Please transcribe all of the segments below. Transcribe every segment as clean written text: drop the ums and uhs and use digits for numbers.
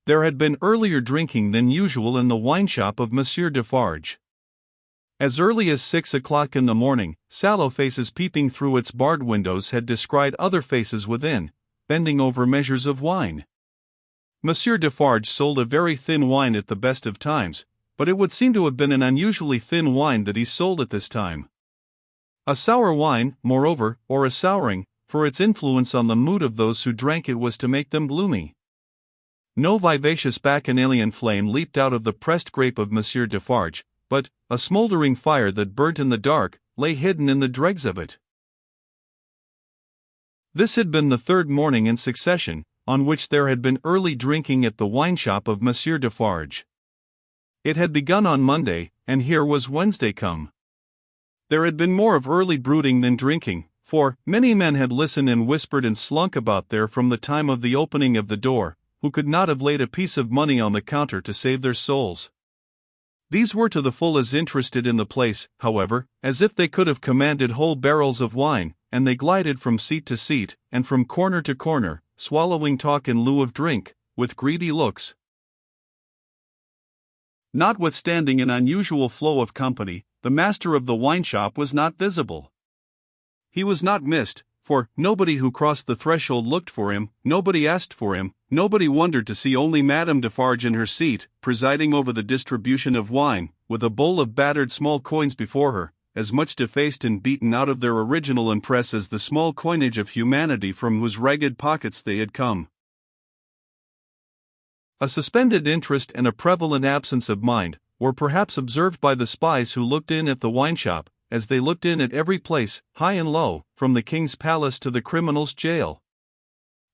There had been earlier drinking than usual in the wine shop of Monsieur Defarge. As early as 6 o'clock in the morning, sallow faces peeping through its barred windows had descried other faces within, bending over measures of wine. Monsieur Defarge sold a very thin wine at the best of times, but it would seem to have been an unusually thin wine that he sold at this time. A sour wine, moreover, or a souring, for its influence on the mood of those who drank it was to make them gloomy. No vivacious bacchanalian flame leaped out of the pressed grape of Monsieur Defarge, but a smouldering fire that burnt in the dark lay hidden in the dregs of it. This had been the third morning in succession on which there had been early drinking at the wine shop of Monsieur Defarge. It had begun on Monday, and here was Wednesday come. There had been more of early brooding than drinking, for many men had listened and whispered and slunk about there from the time of the opening of the door, who could not have laid a piece of money on the counter to save their souls. These were to the full as interested in the place, however, as if they could have commanded whole barrels of wine, and they glided from seat to seat, and from corner to corner, swallowing talk in lieu of drink, with greedy looks. Notwithstanding an unusual flow of company, the master of the wine shop was not visible. He was not missed, for nobody who crossed the threshold looked for him, nobody asked for him, nobody wondered to see only Madame Defarge in her seat, presiding over the distribution of wine, with a bowl of battered small coins before her, as much defaced and beaten out of their original impress as the small coinage of humanity from whose ragged pockets they had come. A suspended interest and a prevalent absence of mind were perhaps observed by the spies who looked in at the wine shop, as they looked in at every place, high and low, from the king's palace to the criminal's jail.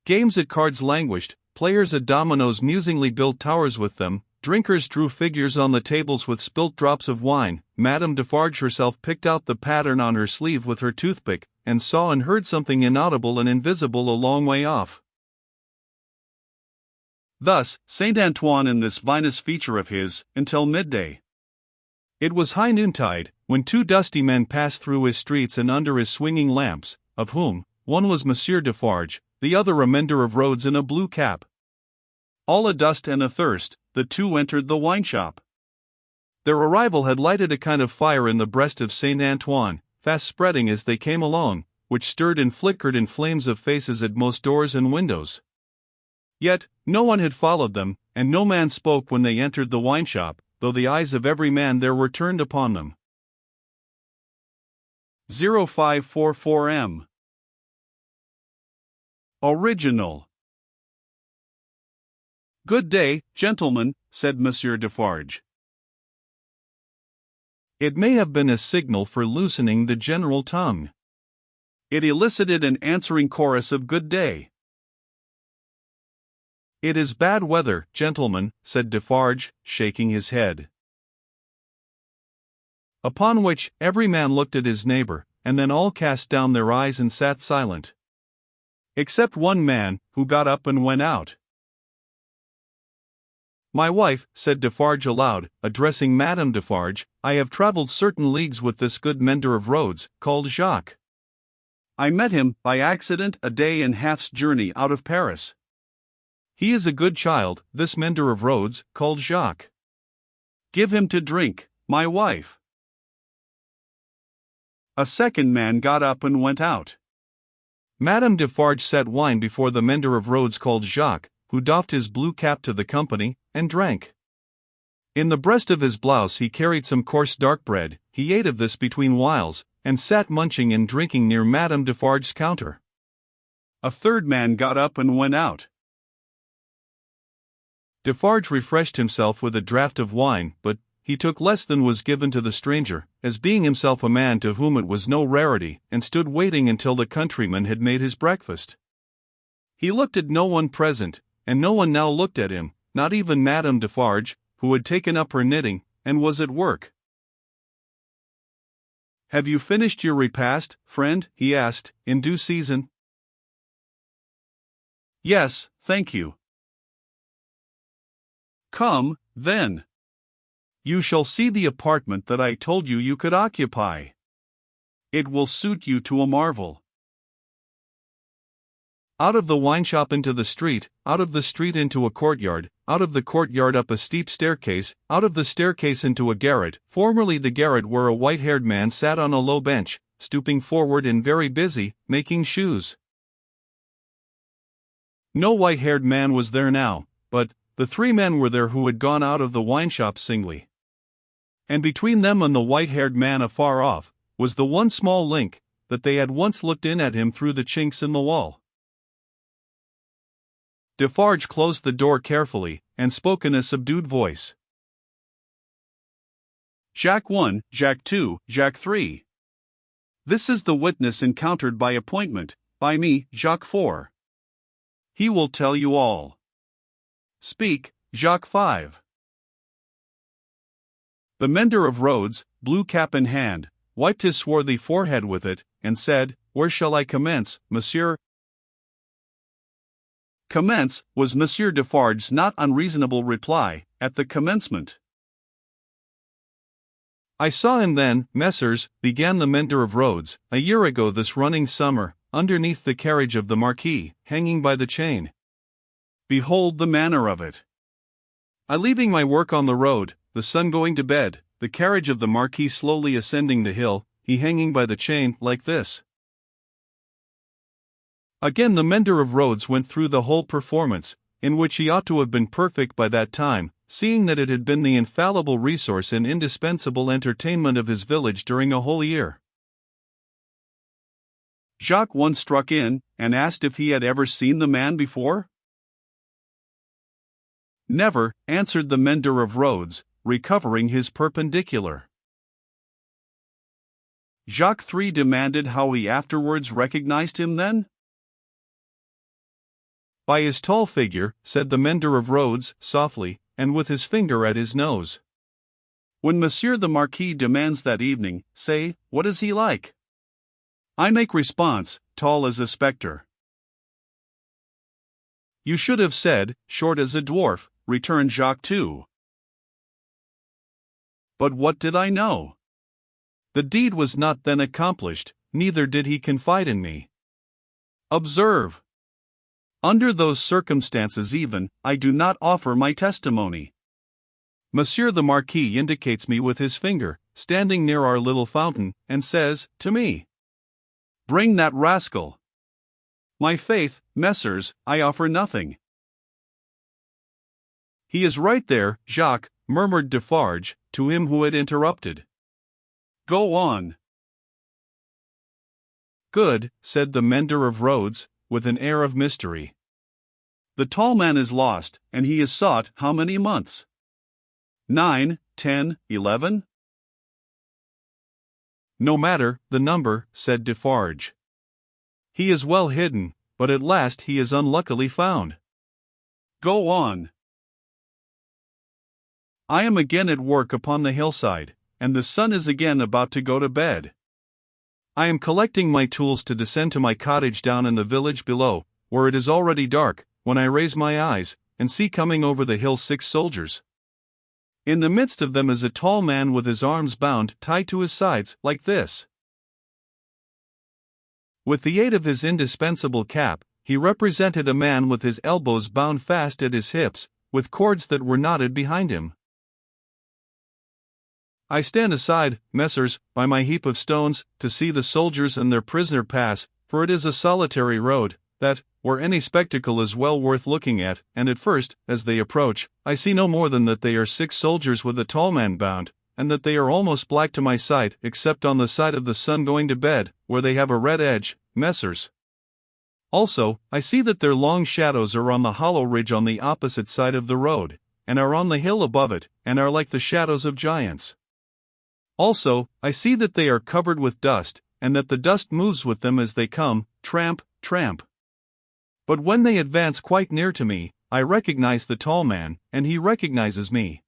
Games at cards languished, players at dominoes musingly built towers with them, drinkers drew figures on the tables with spilt drops of wine. Madame Defarge herself picked out the pattern on her sleeve with her toothpick, and saw and heard something inaudible and invisible a long way off. Thus, Saint Antoine in this vinous feature of his, until midday. It was high noontide, when two dusty men passed through his streets and under his swinging lamps, of whom one was Monsieur Defarge, the other a mender of roads in a blue cap. All adust and athirst, the two entered the wine shop. Their arrival had lighted a kind of fire in the breast of Saint Antoine, fast spreading as they came along, which stirred and flickered in flames of faces at most doors and windows. Yet, no one had followed them, and no man spoke when they entered the wine shop, though the eyes of every man there were turned upon them. 0544M. Original. "Good day, gentlemen," said Monsieur Defarge. It may have been a signal for loosening the general tongue. It elicited an answering chorus of good day. "It is bad weather, gentlemen," said Defarge, shaking his head. Upon which every man looked at his neighbor, and then all cast down their eyes and sat silent. Except one man, who got up and went out. "My wife," said Defarge aloud, addressing Madame Defarge, "I have travelled certain leagues with this good mender of roads, called Jacques. I met him, by accident, a day and half's journey out of Paris. He is a good child, this mender of roads, called Jacques. Give him to drink, my wife." A second man got up and went out. Madame Defarge set wine before the mender of roads called Jacques, who doffed his blue cap to the company, and drank. In the breast of his blouse he carried some coarse dark bread. He ate of this between whiles, and sat munching and drinking near Madame Defarge's counter. A third man got up and went out. Defarge refreshed himself with a draught of wine, but he took less than was given to the stranger, as being himself a man to whom it was no rarity, and stood waiting until the countryman had made his breakfast. He looked at no one present, and no one now looked at him, not even Madame Defarge, who had taken up her knitting, and was at work. "Have you finished your repast, friend?" he asked, in due season. "Yes, thank you." "Come, then. You shall see the apartment that I told you you could occupy. It will suit you to a marvel." Out of the wine shop into the street, out of the street into a courtyard, out of the courtyard up a steep staircase, out of the staircase into a garret, formerly the garret where a white-haired man sat on a low bench, stooping forward and very busy, making shoes. No white-haired man was there now, but the three men were there who had gone out of the wine shop singly. And between them and the white-haired man afar off, was the one small link, that they had once looked in at him through the chinks in the wall. Defarge closed the door carefully, and spoke in a subdued voice. Jacques 1, Jacques 2, Jacques 3. This is the witness encountered by appointment, by me, Jacques 4. He will tell you all. Speak, Jacques 5. The mender of roads, blue cap in hand, wiped his swarthy forehead with it, and said, Where shall I commence, monsieur? Commence, was Monsieur Defarge's not unreasonable reply, at the commencement. I saw him then, messrs, began the mender of roads, a year ago this running summer, underneath the carriage of the Marquis, hanging by the chain. Behold the manner of it. I leaving my work on the road, the sun going to bed, the carriage of the Marquis slowly ascending the hill, he hanging by the chain, like this. Again the mender of roads went through the whole performance, in which he ought to have been perfect by that time, seeing that it had been the infallible resource and indispensable entertainment of his village during a whole year. Jacques once struck in, and asked if he had ever seen the man before? Never, answered the mender of roads, recovering his perpendicular. Jacques 3 demanded how he afterwards recognized him then? By his tall figure, said the mender of roads, softly, and with his finger at his nose. When Monsieur the Marquis demands that evening, say, What is he like? I make response, tall as a spectre. You should have said, short as a dwarf, returned Jacques 2. But what did I know? The deed was not then accomplished, neither did he confide in me. Observe. Under those circumstances even, I do not offer my testimony. Monsieur the Marquis indicates me with his finger, standing near our little fountain, and says, to me, Bring that rascal. My faith, messrs, I offer nothing. He is right there, Jacques, murmured Defarge, to him who had interrupted. Go on. Good, said the mender of roads, with an air of mystery. The tall man is lost, and he is sought how many months? 9, 10, 11? No matter, the number, said Defarge. He is well hidden, but at last he is unluckily found. Go on. I am again at work upon the hillside, and the sun is again about to go to bed. I am collecting my tools to descend to my cottage down in the village below, where it is already dark, when I raise my eyes, and see coming over the hill 6 soldiers. In the midst of them is a tall man with his arms bound tied to his sides, like this. With the aid of his indispensable cap, he represented a man with his elbows bound fast at his hips, with cords that were knotted behind him. I stand aside, messrs, by my heap of stones, to see the soldiers and their prisoner pass, for it is a solitary road, that, where any spectacle is well worth looking at, and at first, as they approach, I see no more than that they are 6 soldiers with a tall man bound, and that they are almost black to my sight, except on the side of the sun going to bed, where they have a red edge, messrs. Also, I see that their long shadows are on the hollow ridge on the opposite side of the road, and are on the hill above it, and are like the shadows of giants. Also, I see that they are covered with dust, and that the dust moves with them as they come, tramp, tramp. But when they advance quite near to me, I recognize the tall man, and he recognizes me.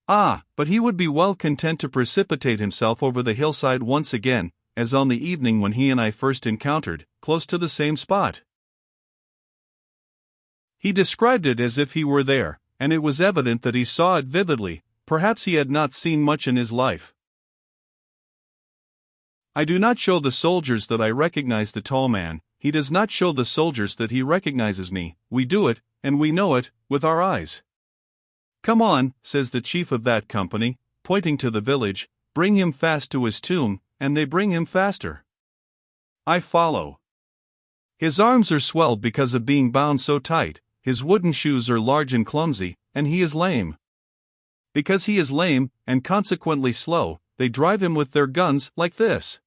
Ah, but he would be well content to precipitate himself over the hillside once again, as on the evening when he and I first encountered, close to the same spot. He described it as if he were there, and it was evident that he saw it vividly. Perhaps he had not seen much in his life. I do not show the soldiers that I recognize the tall man, he does not show the soldiers that he recognizes me. We do it, and we know it, with our eyes. Come on, says the chief of that company, pointing to the village, bring him fast to his tomb, and they bring him faster. I follow. His arms are swelled because of being bound so tight, his wooden shoes are large and clumsy, and he is lame. Because he is lame, and consequently slow, they drive him with their guns like this.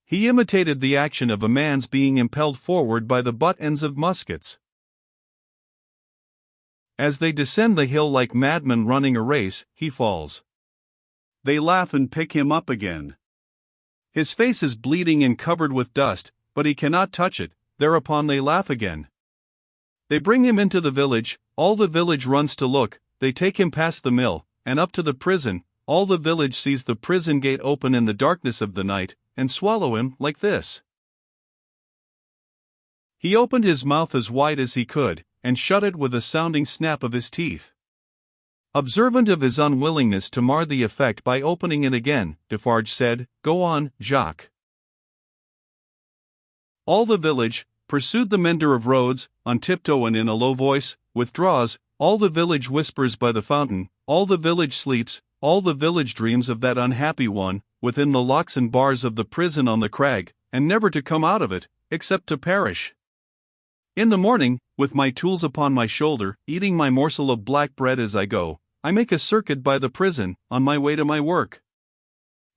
He imitated the action of a man's being impelled forward by the butt ends of muskets. As they descend the hill like madmen running a race, he falls. They laugh and pick him up again. His face is bleeding and covered with dust, but he cannot touch it. Thereupon they laugh again. They bring him into the village, all the village runs to look, they take him past the mill, and up to the prison, all the village sees the prison gate open in the darkness of the night, and swallow him like this. He opened his mouth as wide as he could, and shut it with a sounding snap of his teeth. Observant of his unwillingness to mar the effect by opening it again, Defarge said, "Go on, Jacques." All the village, pursued the mender of roads, on tiptoe and in a low voice, withdraws, all the village whispers by the fountain, all the village sleeps, all the village dreams of that unhappy one, within the locks and bars of the prison on the crag, and never to come out of it, except to perish. In the morning, with my tools upon my shoulder, eating my morsel of black bread as I go, I make a circuit by the prison, on my way to my work.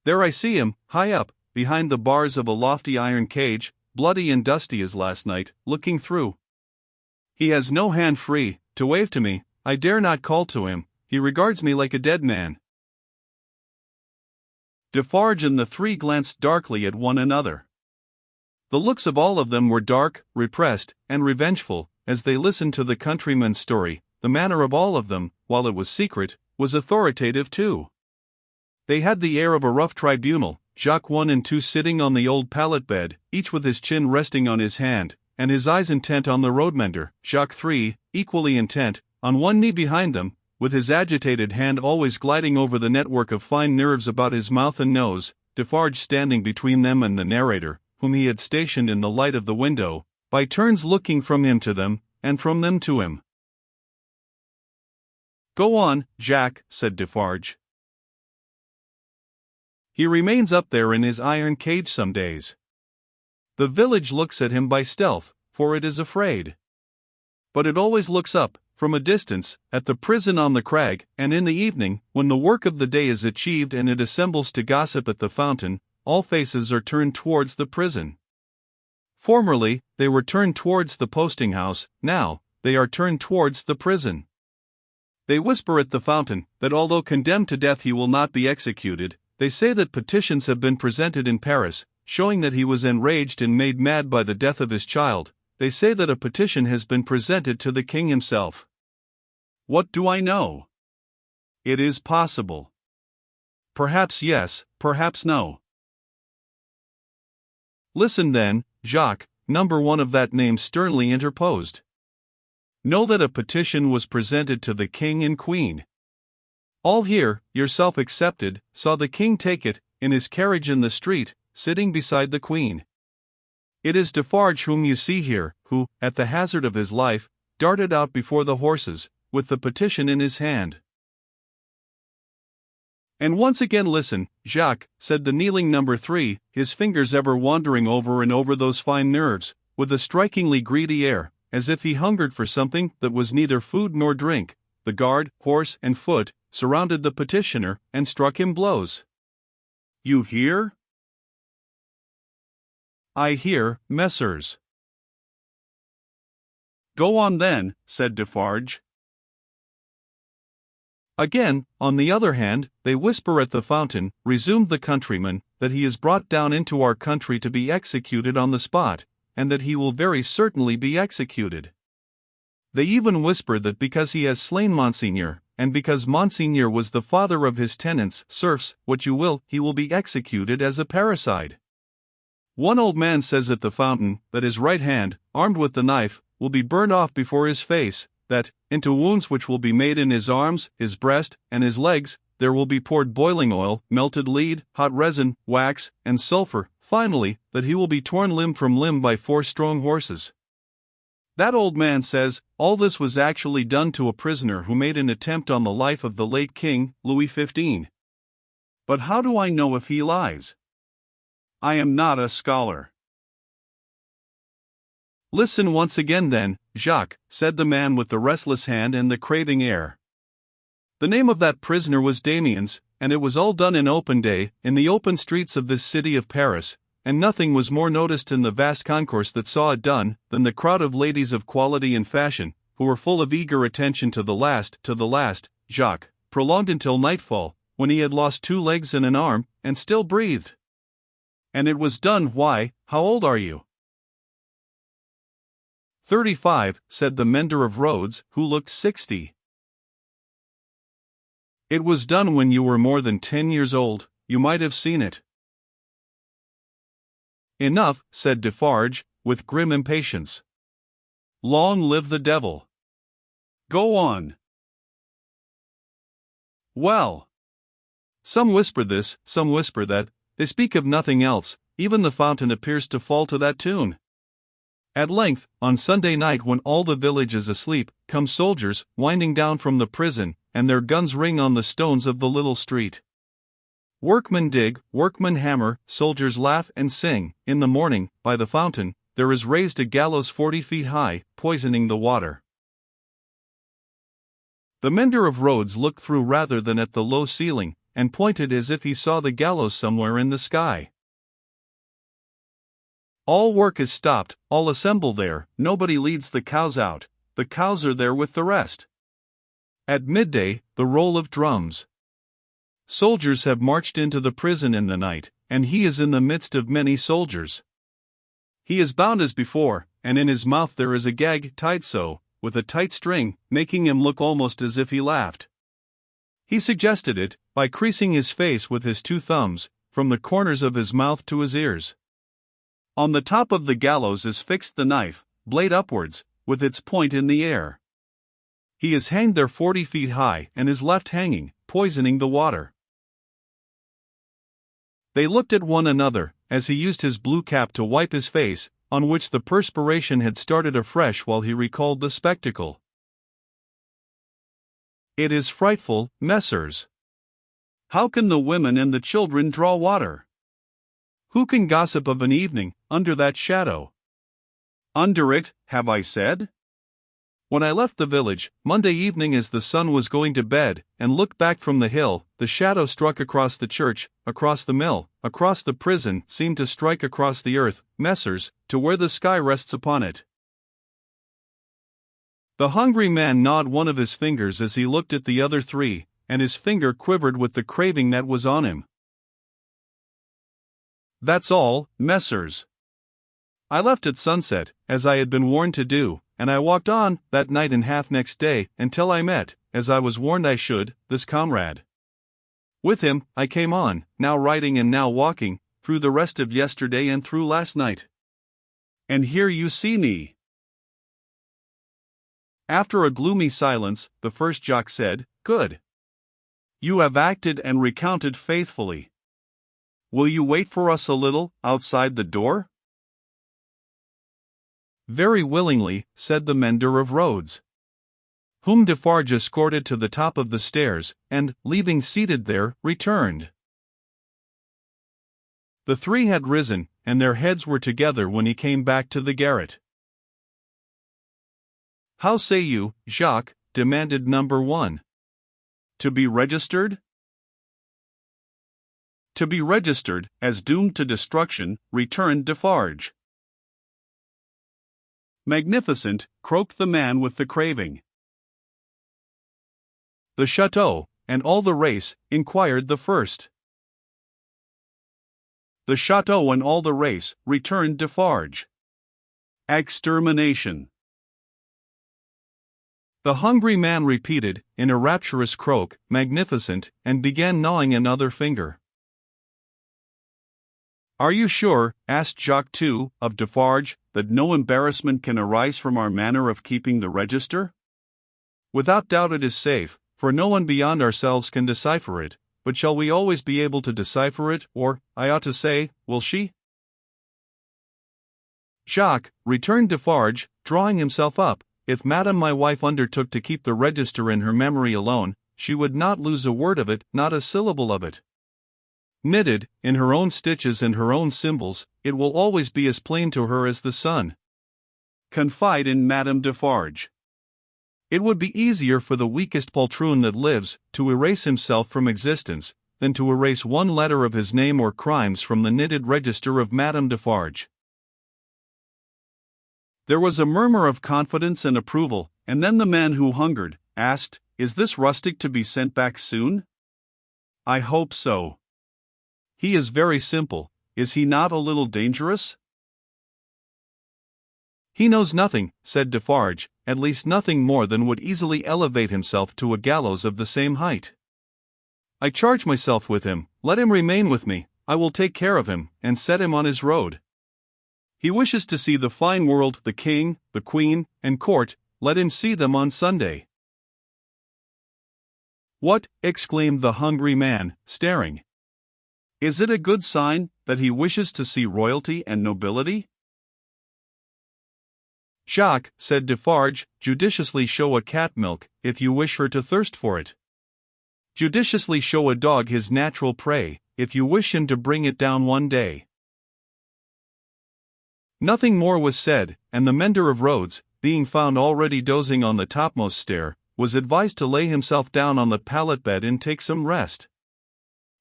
There I see him, high up, behind the bars of a lofty iron cage, bloody and dusty as last night, looking through. He has no hand free, to wave to me. I dare not call to him, he regards me like a dead man. Defarge and the three glanced darkly at one another. The looks of all of them were dark, repressed, and revengeful, as they listened to the countryman's story. The manner of all of them, while it was secret, was authoritative too. They had the air of a rough tribunal, Jacques 1 and 2 sitting on the old pallet bed, each with his chin resting on his hand, and his eyes intent on the roadmender, Jacques 3, equally intent, on one knee behind them, with his agitated hand always gliding over the network of fine nerves about his mouth and nose, Defarge standing between them and the narrator, whom he had stationed in the light of the window, by turns looking from him to them, and from them to him. "Go on, Jacques," said Defarge. "He remains up there in his iron cage some days. The village looks at him by stealth, for it is afraid. But it always looks up, from a distance, at the prison on the crag, and in the evening, when the work of the day is achieved and it assembles to gossip at the fountain, all faces are turned towards the prison. Formerly, they were turned towards the posting-house, now, they are turned towards the prison. They whisper at the fountain, that although condemned to death he will not be executed. They say that petitions have been presented in Paris, showing that he was enraged and made mad by the death of his child. They say that a petition has been presented to the king himself. What do I know? It is possible. Perhaps yes, perhaps no. Listen then, Jacques, number 1 of that name sternly interposed. Know that a petition was presented to the king and queen. All here, yourself excepted, saw the king take it, in his carriage in the street, sitting beside the queen. It is Defarge whom you see here, who, at the hazard of his life, darted out before the horses, with the petition in his hand. And once again listen, Jacques, said the kneeling number 3, his fingers ever wandering over and over those fine nerves, with a strikingly greedy air, as if he hungered for something that was neither food nor drink. The guard, horse and foot, surrounded the petitioner, and struck him blows. You hear? I hear, messers. Go on then, said Defarge. Again, on the other hand, they whisper at the fountain, resumed the countryman, that he is brought down into our country to be executed on the spot, and that he will very certainly be executed. They even whisper that because he has slain Monseigneur, and because Monseigneur was the father of his tenants, serfs, what you will, he will be executed as a parricide. One old man says at the fountain, that his right hand, armed with the knife, will be burned off before his face, that, into wounds which will be made in his arms, his breast, and his legs, there will be poured boiling oil, melted lead, hot resin, wax, and sulfur, finally, that he will be torn limb from limb by 4 strong horses. That old man says, all this was actually done to a prisoner who made an attempt on the life of the late King, Louis XV. But how do I know if he lies? I am not a scholar. Listen once again then, Jacques, said the man with the restless hand and the craving air. The name of that prisoner was Damiens, and it was all done in open day, in the open streets of this city of Paris, and nothing was more noticed in the vast concourse that saw it done, than the crowd of ladies of quality and fashion, who were full of eager attention to the last, Jacques, prolonged until nightfall, when he had lost 2 legs and an arm, and still breathed. And it was done. Why, how old are you? 35, said the mender of roads, who looked 60. It was done when you were more than 10 years old, you might have seen it. Enough, said Defarge, with grim impatience. Long live the devil. Go on. Well. Some whisper this, some whisper that, they speak of nothing else, even the fountain appears to fall to that tune. At length, on Sunday night when all the village is asleep, come soldiers, winding down from the prison, and their guns ring on the stones of the little street. Workmen dig, workmen hammer, soldiers laugh and sing. In the morning, by the fountain, there is raised a gallows 40 feet high, poisoning the water. The mender of roads looked through rather than at the low ceiling, and pointed as if he saw the gallows somewhere in the sky. All work is stopped, all assemble there, nobody leads the cows out, the cows are there with the rest. At midday, the roll of drums. Soldiers have marched into the prison in the night, and he is in the midst of many soldiers. He is bound as before, and in his mouth there is a gag tied so, with a tight string, making him look almost as if he laughed. He suggested it, by creasing his face with his 2 thumbs, from the corners of his mouth to his ears. On the top of the gallows is fixed the knife, blade upwards, with its point in the air. He is hanged there 40 feet high, and is left hanging, poisoning the water. They looked at one another, as he used his blue cap to wipe his face, on which the perspiration had started afresh while he recalled the spectacle. It is frightful, messers. How can the women and the children draw water? Who can gossip of an evening, under that shadow? Under it, have I said? When I left the village, Monday evening as the sun was going to bed, and looked back from the hill, the shadow struck across the church, across the mill, across the prison, seemed to strike across the earth, messers, to where the sky rests upon it. The hungry man gnawed one of his fingers as he looked at the other 3, and his finger quivered with the craving that was on him. That's all, messers. I left at sunset, as I had been warned to do, and I walked on, that night and half next day, until I met, as I was warned I should, this comrade. With him, I came on, now riding and now walking, through the rest of yesterday and through last night. And here you see me. After a gloomy silence, the first Jacques said, Good. You have acted and recounted faithfully. Will you wait for us a little, outside the door? Very willingly, said the mender of roads, whom Defarge escorted to the top of the stairs, and, leaving seated there, returned. The 3 had risen, and their heads were together when he came back to the garret. How say you, Jacques? Demanded number 1. To be registered? To be registered, as doomed to destruction, returned Defarge. Magnificent, croaked the man with the craving. The chateau, and all the race, inquired the first. The chateau and all the race, returned Defarge. Extermination. The hungry man repeated, in a rapturous croak, magnificent, and began gnawing another finger. Are you sure, asked Jacques too, of Defarge, that no embarrassment can arise from our manner of keeping the register? Without doubt it is safe, for no one beyond ourselves can decipher it, but shall we always be able to decipher it, or, I ought to say, will she? Jacques, returned Defarge, drawing himself up, if Madame my wife undertook to keep the register in her memory alone, she would not lose a word of it, not a syllable of it. Knitted, in her own stitches and her own symbols, it will always be as plain to her as the sun. Confide in Madame Defarge. It would be easier for the weakest poltroon that lives to erase himself from existence than to erase one letter of his name or crimes from the knitted register of Madame Defarge. There was a murmur of confidence and approval, and then the man who hungered asked, "Is this rustic to be sent back soon?" "I hope so." "He is very simple, is he not a little dangerous?" "He knows nothing," said Defarge, "at least nothing more than would easily elevate himself to a gallows of the same height. I charge myself with him, let him remain with me, I will take care of him, and set him on his road. He wishes to see the fine world, the king, the queen, and court, let him see them on Sunday." "What?" exclaimed the hungry man, staring. "Is it a good sign, that he wishes to see royalty and nobility?" "Jacques," said Defarge, "judiciously show a cat milk, if you wish her to thirst for it. Judiciously show a dog his natural prey, if you wish him to bring it down one day." Nothing more was said, and the mender of roads, being found already dozing on the topmost stair, was advised to lay himself down on the pallet bed and take some rest.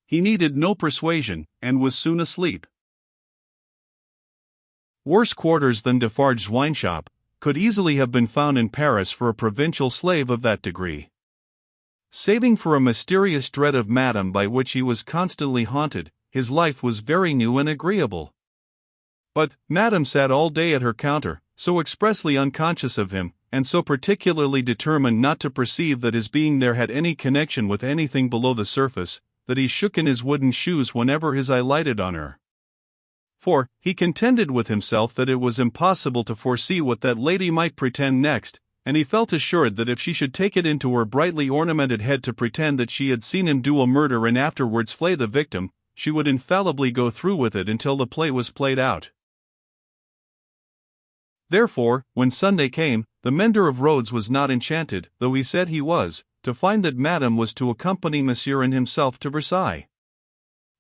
He needed no persuasion, and was soon asleep. Worse quarters than Defarge's wine shop could easily have been found in Paris for a provincial slave of that degree. Saving for a mysterious dread of Madame by which he was constantly haunted, his life was very new and agreeable. But Madame sat all day at her counter, so expressly unconscious of him, and so particularly determined not to perceive that his being there had any connection with anything below the surface, that he shook in his wooden shoes whenever his eye lighted on her. For, he contended with himself that it was impossible to foresee what that lady might pretend next, and he felt assured that if she should take it into her brightly ornamented head to pretend that she had seen him do a murder and afterwards flay the victim, she would infallibly go through with it until the play was played out. Therefore, when Sunday came, the mender of roads was not enchanted, though he said he was, to find that Madame was to accompany Monsieur and himself to Versailles.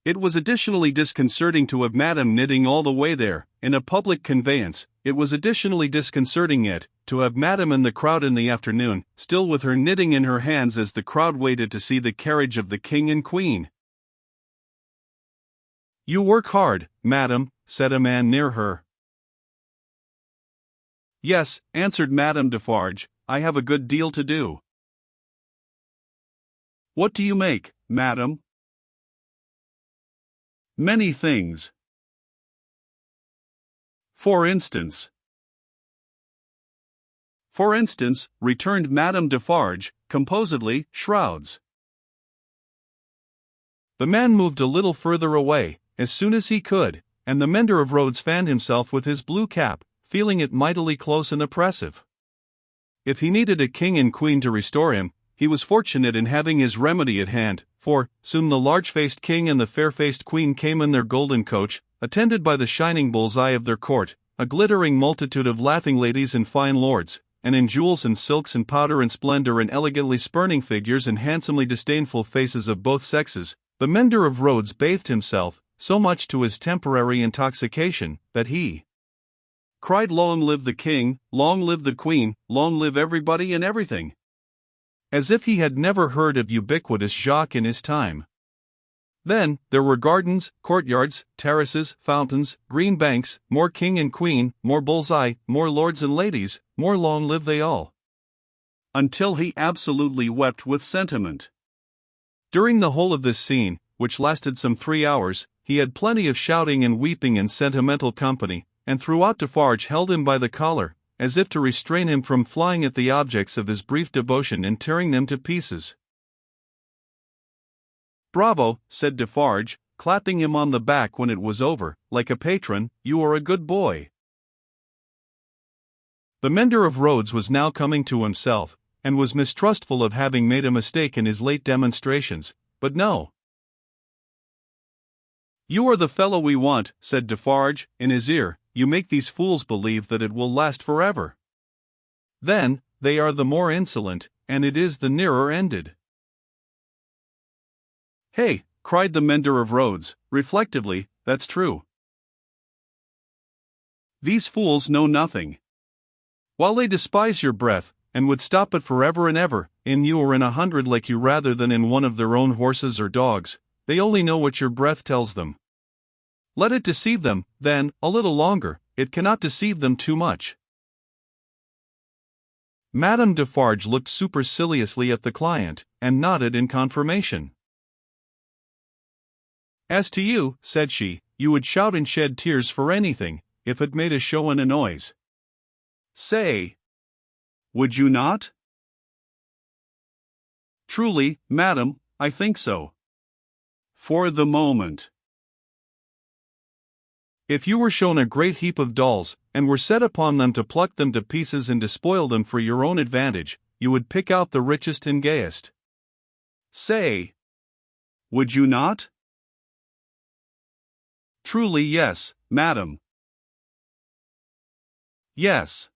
It was additionally disconcerting to have Madame knitting all the way there, in a public conveyance. It was additionally disconcerting yet, to have Madame in the crowd in the afternoon, still with her knitting in her hands as the crowd waited to see the carriage of the king and queen. "You work hard, Madame," said a man near her. "Yes," answered Madame Defarge, "I have a good deal to do." "What do you make, Madame?" "Many things." "For instance?" "For instance," returned Madame Defarge, composedly, "shrouds." The man moved a little further away, as soon as he could, and the mender of roads fanned himself with his blue cap, feeling it mightily close and oppressive. If he needed a king and queen to restore him, he was fortunate in having his remedy at hand, for soon the large-faced king and the fair-faced queen came in their golden coach, attended by the shining bull's-eye of their court, a glittering multitude of laughing ladies and fine lords, and in jewels and silks and powder and splendor and elegantly spurning figures and handsomely disdainful faces of both sexes. The mender of roads bathed himself, so much to his temporary intoxication, that he cried, "Long live the king, long live the queen, long live everybody and everything," as if he had never heard of ubiquitous Jacques in his time. Then, there were gardens, courtyards, terraces, fountains, green banks, more king and queen, more bull's-eye, more lords and ladies, more long live they all, until he absolutely wept with sentiment. During the whole of this scene, which lasted some 3 hours, he had plenty of shouting and weeping and sentimental company, and throughout Defarge held him by the collar, as if to restrain him from flying at the objects of his brief devotion and tearing them to pieces. "Bravo," said Defarge, clapping him on the back when it was over, like a patron, "you are a good boy." The mender of roads was now coming to himself, and was mistrustful of having made a mistake in his late demonstrations, but no. "You are the fellow we want," said Defarge, in his ear. you make these fools believe that it will last forever. Then, they are the more insolent, and it is the nearer ended. Hey, cried the mender of roads, reflectively, that's true. These fools know nothing. While they despise your breath, and would stop it forever and ever, in you or in 100 like you rather than in one of their own horses or dogs, they only know what your breath tells them. Let it deceive them, then, a little longer, it cannot deceive them too much. Madame Defarge looked superciliously at the client, and nodded in confirmation. As to you, said she, you would shout and shed tears for anything, if it made a show and a noise. Say, would you not? Truly, madam, I think so. For the moment. If you were shown a great heap of dolls, and were set upon them to pluck them to pieces and despoil them for your own advantage, you would pick out the richest and gayest. Say, would you not? Truly yes, madam. Yes.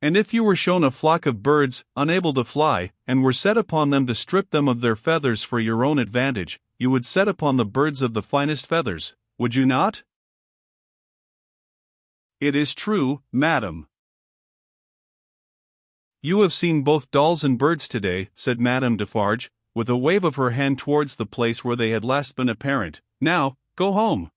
And if you were shown a flock of birds, unable to fly, and were set upon them to strip them of their feathers for your own advantage, you would set upon the birds of the finest feathers, would you not? It is true, madam. You have seen both dolls and birds today, said Madame Defarge, with a wave of her hand towards the place where they had last been apparent. Now, go home.